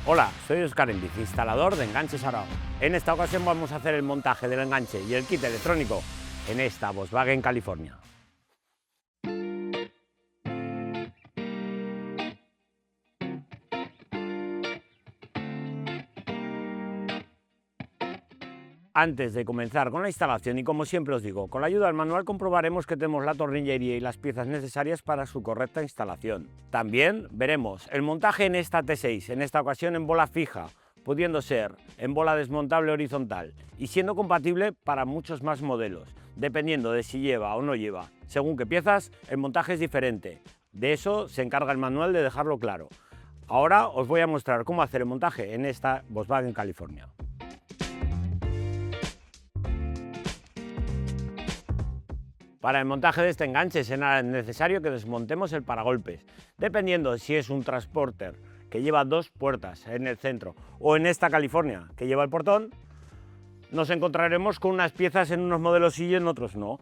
Hola, soy Óscar Enviz, instalador de enganches Arao. En esta ocasión vamos a hacer el montaje del enganche y el kit electrónico en esta Volkswagen California. Antes de comenzar con la instalación, y como siempre os digo, con la ayuda del manual comprobaremos que tenemos la tornillería y las piezas necesarias para su correcta instalación. También veremos el montaje en esta T6, en esta ocasión en bola fija, pudiendo ser en bola desmontable horizontal y siendo compatible para muchos más modelos, dependiendo de si lleva o no lleva. Según qué piezas, el montaje es diferente. De eso se encarga el manual de dejarlo claro. Ahora os voy a mostrar cómo hacer el montaje en esta Volkswagen California. Para el montaje de este enganche será necesario que desmontemos el paragolpes, dependiendo de si es un transporter que lleva dos puertas en el centro o en esta California que lleva el portón, nos encontraremos con unas piezas en unos modelos sí y en otros no.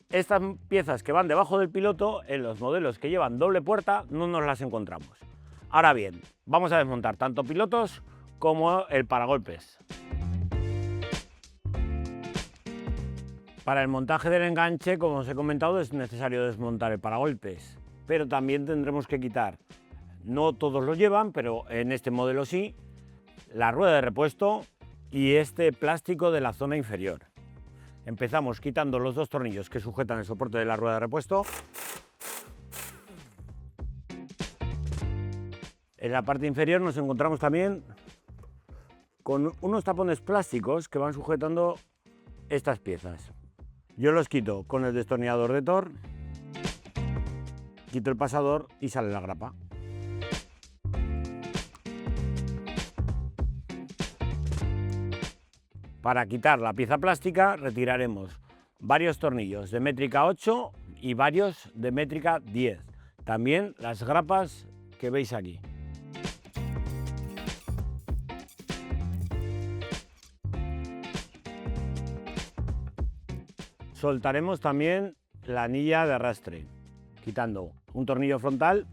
Estas piezas que van debajo del piloto, en los modelos que llevan doble puerta, no nos las encontramos. Ahora bien, vamos a desmontar tanto pilotos como el paragolpes. Para el montaje del enganche, como os he comentado, es necesario desmontar el paragolpes, pero también tendremos que quitar, no todos lo llevan, pero en este modelo sí, la rueda de repuesto y este plástico de la zona inferior. Empezamos quitando los dos tornillos que sujetan el soporte de la rueda de repuesto. En la parte inferior nos encontramos también con unos tapones plásticos que van sujetando estas piezas. Yo los quito con el destornillador de Thor, quito el pasador y sale la grapa. Para quitar la pieza plástica retiraremos varios tornillos de métrica 8 y varios de métrica 10. También las grapas que veis aquí. Soltaremos también la anilla de arrastre, quitando un tornillo frontal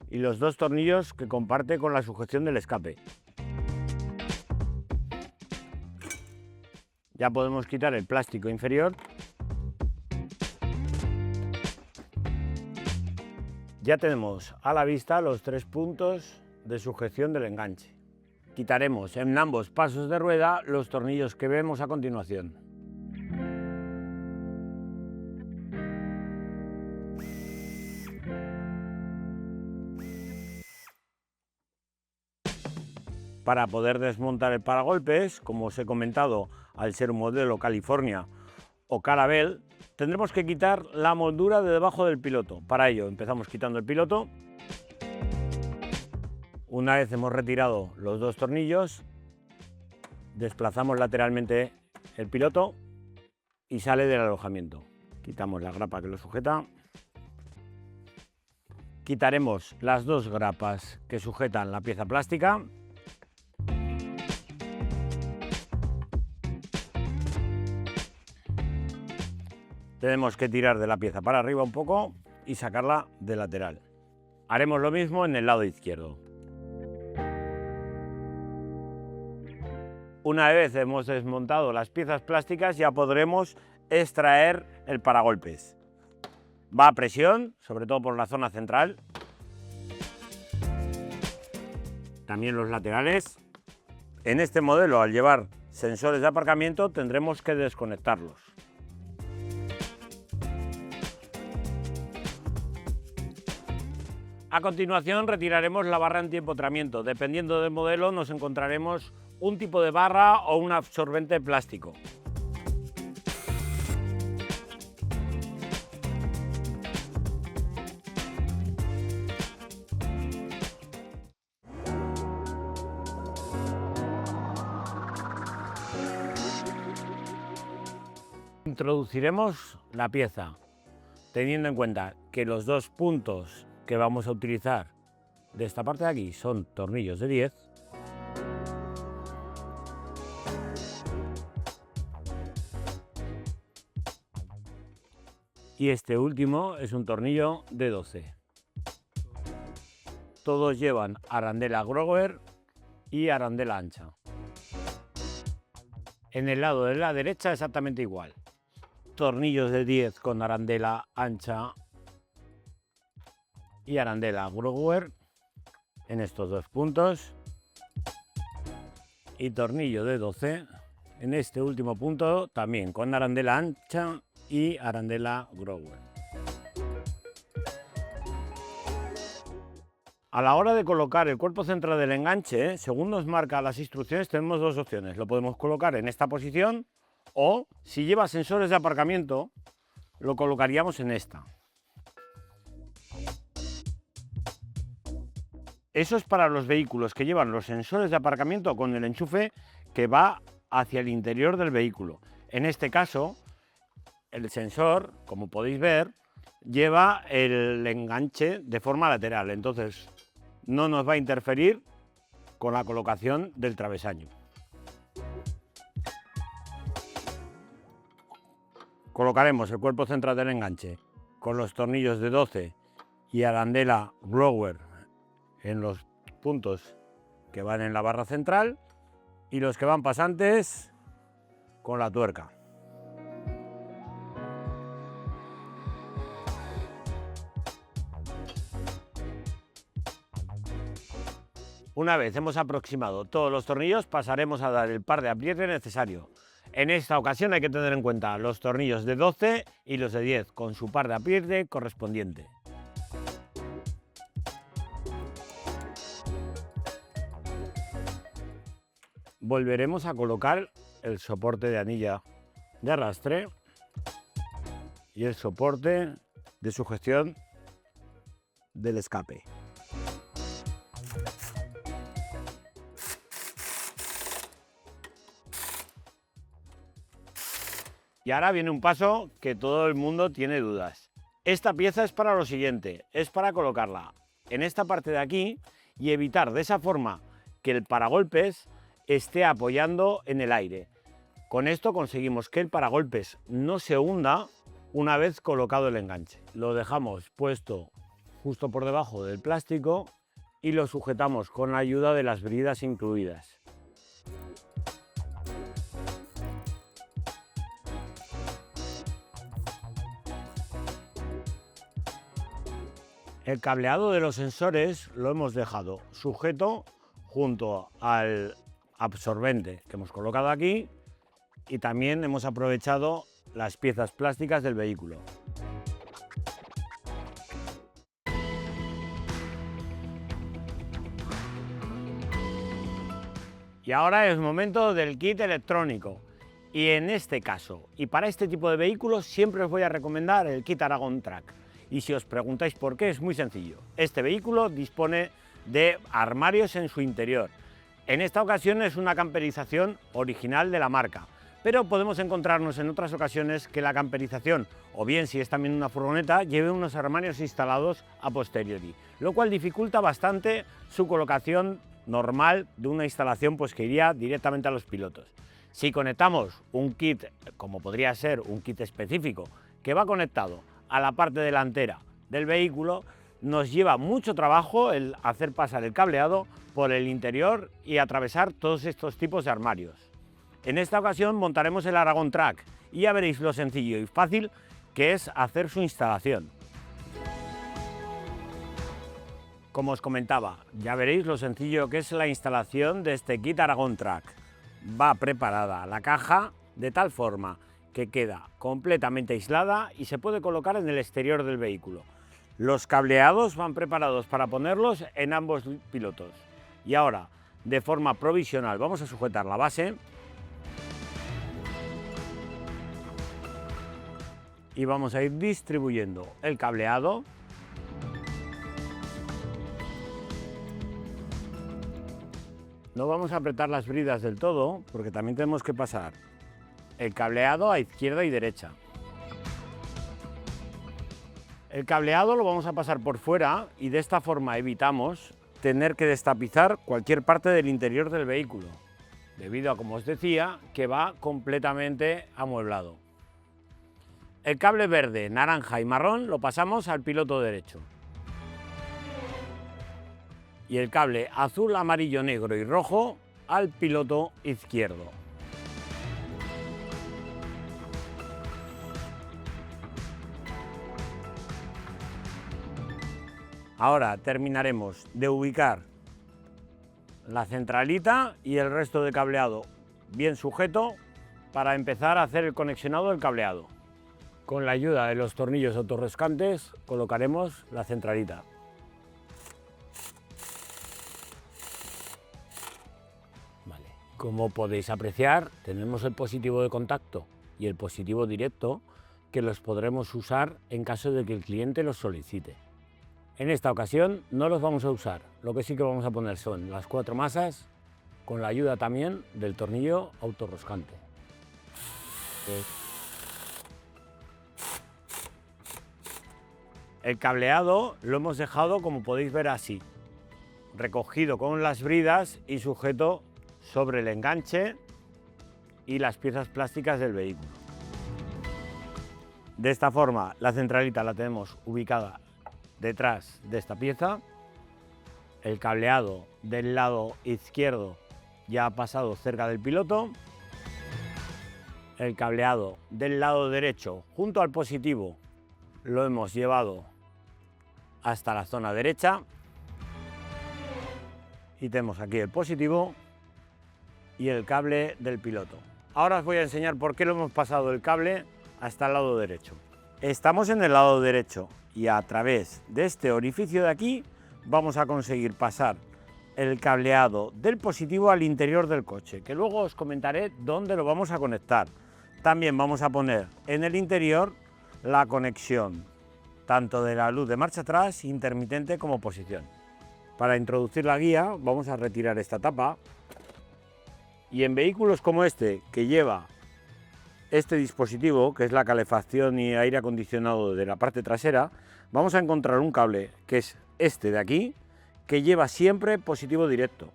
y los dos tornillos que comparte con la sujeción del escape. Ya podemos quitar el plástico inferior. Ya tenemos a la vista los tres puntos de sujeción del enganche. Quitaremos en ambos pasos de rueda los tornillos que vemos a continuación. Para poder desmontar el paragolpes, como os he comentado, al ser un modelo California o Caravelle, tendremos que quitar la moldura de debajo del piloto. Para ello empezamos quitando el piloto. Una vez hemos retirado los dos tornillos, desplazamos lateralmente el piloto y sale del alojamiento. Quitamos la grapa que lo sujeta. Quitaremos las dos grapas que sujetan la pieza plástica. Tenemos que tirar de la pieza para arriba un poco y sacarla de lateral. Haremos lo mismo en el lado izquierdo. Una vez hemos desmontado las piezas plásticas ya podremos extraer el paragolpes. Va a presión, sobre todo por la zona central. También los laterales. En este modelo, al llevar sensores de aparcamiento, tendremos que desconectarlos. A continuación retiraremos la barra antiempotramiento. Dependiendo del modelo nos encontraremos un tipo de barra o un absorbente plástico. Introduciremos la pieza, teniendo en cuenta que los dos puntos que vamos a utilizar de esta parte de aquí son tornillos de 10. Y este último es un tornillo de 12. todos llevan arandela Grower y arandela ancha. En el lado de la derecha exactamente igual. Tornillos de 10 con arandela ancha y arandela Grower en estos dos puntos. Y tornillo de 12 en este último punto también con arandela ancha y arandela Grower. A la hora de colocar el cuerpo central del enganche, según nos marca las instrucciones, tenemos dos opciones. Lo podemos colocar en esta posición o, si lleva sensores de aparcamiento, lo colocaríamos en esta. Eso es para los vehículos que llevan los sensores de aparcamiento con el enchufe que va hacia el interior del vehículo. En este caso, el sensor, como podéis ver, lleva el enganche de forma lateral, entonces no nos va a interferir con la colocación del travesaño. Colocaremos el cuerpo central del enganche con los tornillos de 12 y arandela Grower en los puntos que van en la barra central y los que van pasantes con la tuerca. Una vez hemos aproximado todos los tornillos, pasaremos a dar el par de apriete necesario. En esta ocasión hay que tener en cuenta los tornillos de 12 y los de 10, con su par de apriete correspondiente. Volveremos a colocar el soporte de anilla de arrastre y el soporte de sujeción del escape. Y ahora viene un paso que todo el mundo tiene dudas. Esta pieza es para lo siguiente, es para colocarla en esta parte de aquí y evitar de esa forma que el paragolpes esté apoyando en el aire. Con esto conseguimos que el paragolpes no se hunda una vez colocado el enganche. Lo dejamos puesto justo por debajo del plástico y lo sujetamos con la ayuda de las bridas incluidas. El cableado de los sensores lo hemos dejado sujeto junto al absorbente que hemos colocado aquí y también hemos aprovechado las piezas plásticas del vehículo. Y ahora es momento del kit electrónico. Y en este caso, y para este tipo de vehículos, siempre os voy a recomendar el kit Aragon Track. Y si os preguntáis por qué, es muy sencillo. Este vehículo dispone de armarios en su interior. En esta ocasión es una camperización original de la marca, pero podemos encontrarnos en otras ocasiones que la camperización, o bien si es también una furgoneta, lleve unos armarios instalados a posteriori, lo cual dificulta bastante su colocación normal de una instalación pues que iría directamente a los pilotos. Si conectamos un kit, como podría ser un kit específico, que va conectado a la parte delantera del vehículo, nos lleva mucho trabajo el hacer pasar el cableado por el interior y atravesar todos estos tipos de armarios. En esta ocasión montaremos el Aragon Track y ya veréis lo sencillo y fácil que es hacer su instalación. Como os comentaba, ya veréis lo sencillo que es la instalación de este kit Aragon Track. Va preparada la caja de tal forma que queda completamente aislada y se puede colocar en el exterior del vehículo. Los cableados van preparados para ponerlos en ambos pilotos. Y ahora, de forma provisional, vamos a sujetar la base y vamos a ir distribuyendo el cableado . No vamos a apretar las bridas del todo porque también tenemos que pasar el cableado a izquierda y derecha. El cableado lo vamos a pasar por fuera y de esta forma evitamos tener que destapizar cualquier parte del interior del vehículo, debido a, como os decía, que va completamente amueblado. El cable verde, naranja y marrón lo pasamos al piloto derecho. y el cable azul, amarillo, negro y rojo al piloto izquierdo. Ahora terminaremos de ubicar la centralita y el resto de cableado bien sujeto para empezar a hacer el conexionado del cableado. Con la ayuda de los tornillos autorrescantes colocaremos la centralita. Vale. Como podéis apreciar, tenemos el positivo de contacto y el positivo directo que los podremos usar en caso de que el cliente los solicite. En esta ocasión no los vamos a usar, lo que sí que vamos a poner son las 4 masas con la ayuda también del tornillo autorroscante. El cableado lo hemos dejado, como podéis ver, así, recogido con las bridas y sujeto sobre el enganche y las piezas plásticas del vehículo. De esta forma la centralita la tenemos ubicada detrás de esta pieza, el cableado del lado izquierdo ya ha pasado cerca del piloto, el cableado del lado derecho junto al positivo lo hemos llevado hasta la zona derecha y tenemos aquí el positivo y el cable del piloto. Ahora os voy a enseñar por qué lo hemos pasado el cable hasta el lado derecho. Estamos en el lado derecho y a través de este orificio de aquí vamos a conseguir pasar el cableado del positivo al interior del coche, que luego os comentaré dónde lo vamos a conectar. También vamos a poner en el interior la conexión tanto de la luz de marcha atrás, intermitente como posición. Para introducir la guía vamos a retirar esta tapa y en vehículos como este, que lleva este dispositivo, que es la calefacción y aire acondicionado de la parte trasera, vamos a encontrar un cable que es este de aquí, que lleva siempre positivo directo,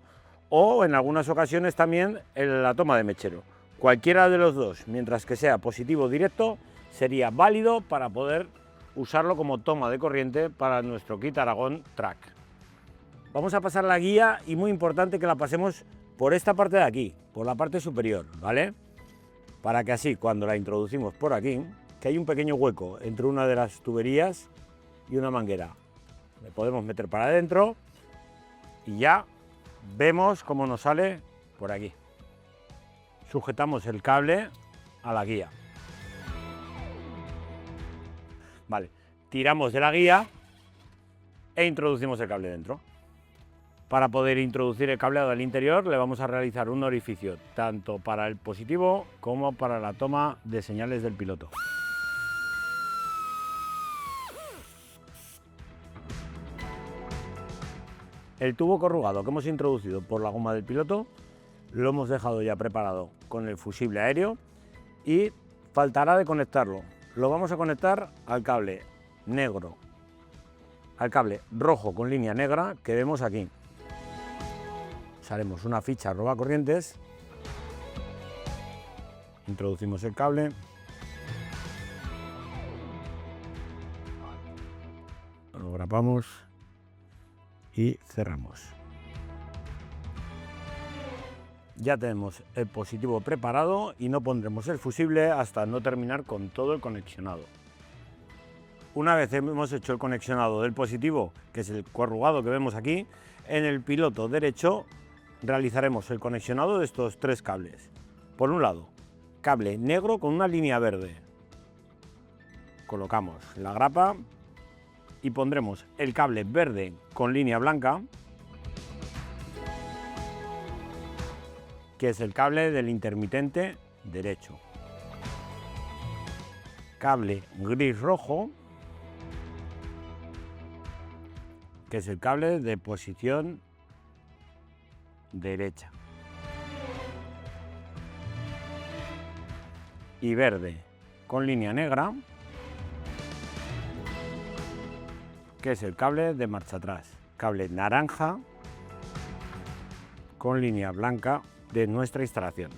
o en algunas ocasiones también la toma de mechero. Cualquiera de los dos, mientras que sea positivo directo, sería válido para poder usarlo como toma de corriente para nuestro kit Aragón Track. Vamos a pasar la guía y muy importante que la pasemos por esta parte de aquí, por la parte superior, ¿vale? Para que así, cuando la introducimos por aquí, que hay un pequeño hueco entre una de las tuberías y una manguera, le podemos meter para adentro y ya vemos cómo nos sale por aquí. Sujetamos el cable a la guía. Vale, tiramos de la guía e introducimos el cable dentro. Para poder introducir el cableado al interior le vamos a realizar un orificio tanto para el positivo como para la toma de señales del piloto. El tubo corrugado que hemos introducido por la goma del piloto lo hemos dejado ya preparado con el fusible aéreo y faltará de conectarlo. Lo vamos a conectar al cable negro, al cable rojo con línea negra que vemos aquí. Haremos una ficha robacorrientes, introducimos el cable, lo grapamos y cerramos. Ya tenemos el positivo preparado y no pondremos el fusible hasta no terminar con todo el conexionado. Una vez hemos hecho el conexionado del positivo, que es el corrugado que vemos aquí, en el piloto derecho realizaremos el conexionado de estos 3 cables. Por un lado, cable negro con una línea verde. Colocamos la grapa y pondremos el cable verde con línea blanca, que es el cable del intermitente derecho. Cable gris rojo, que es el cable de posición derecha. Y verde con línea negra, que es el cable de marcha atrás. Cable naranja con línea blanca de nuestra instalación.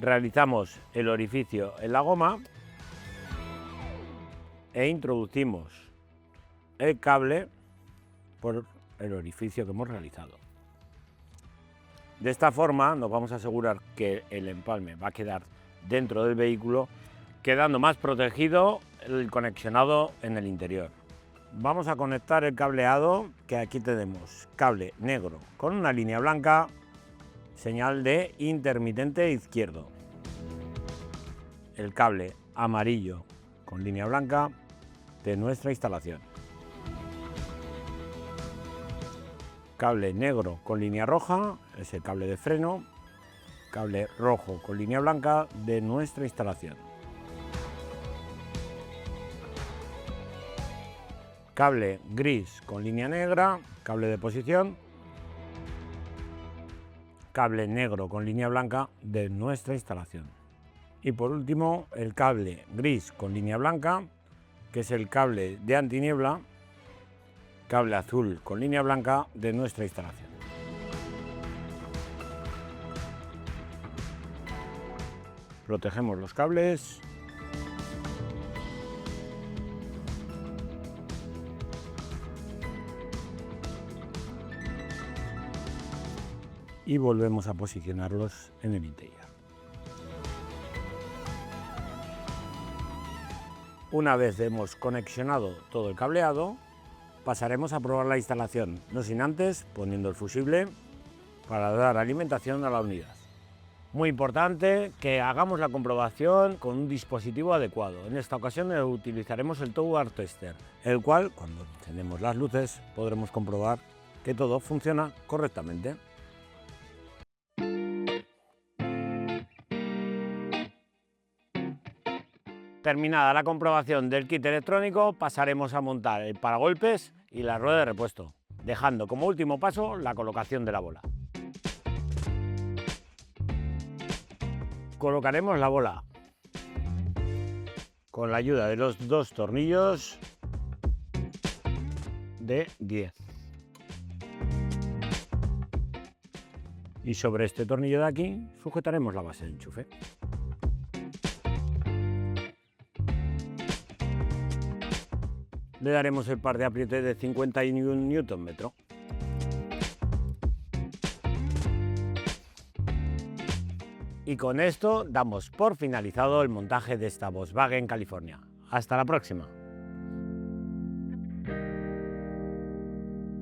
Realizamos el orificio en la goma e introducimos el cable por el orificio que hemos realizado. De esta forma nos vamos a asegurar que el empalme va a quedar dentro del vehículo, quedando más protegido el conexionado en el interior. Vamos a conectar el cableado, que aquí tenemos cable negro con una línea blanca, señal de intermitente izquierdo. El cable amarillo con línea blanca de nuestra instalación. Cable negro con línea roja es el cable de freno. Cable rojo con línea blanca de nuestra instalación. Cable gris con línea negra, cable de posición. Cable negro con línea blanca de nuestra instalación. Y por último, el cable gris con línea blanca, que es el cable de antiniebla. Cable azul con línea blanca de nuestra instalación. Protegemos los cables. Y volvemos a posicionarlos en el interior. Una vez hemos conexionado todo el cableado, pasaremos a probar la instalación, no sin antes poniendo el fusible para dar alimentación a la unidad. Muy importante que hagamos la comprobación con un dispositivo adecuado. En esta ocasión utilizaremos el Tower Tester, el cual, cuando encendemos las luces, podremos comprobar que todo funciona correctamente. Terminada la comprobación del kit electrónico, pasaremos a montar el paragolpes y la rueda de repuesto, dejando como último paso la colocación de la bola. Colocaremos la bola con la ayuda de los dos tornillos de 10. Y sobre este tornillo de aquí sujetaremos la base de enchufe. Le daremos el par de apriete de 51 Nm. Y con esto damos por finalizado el montaje de esta Volkswagen California. Hasta la próxima.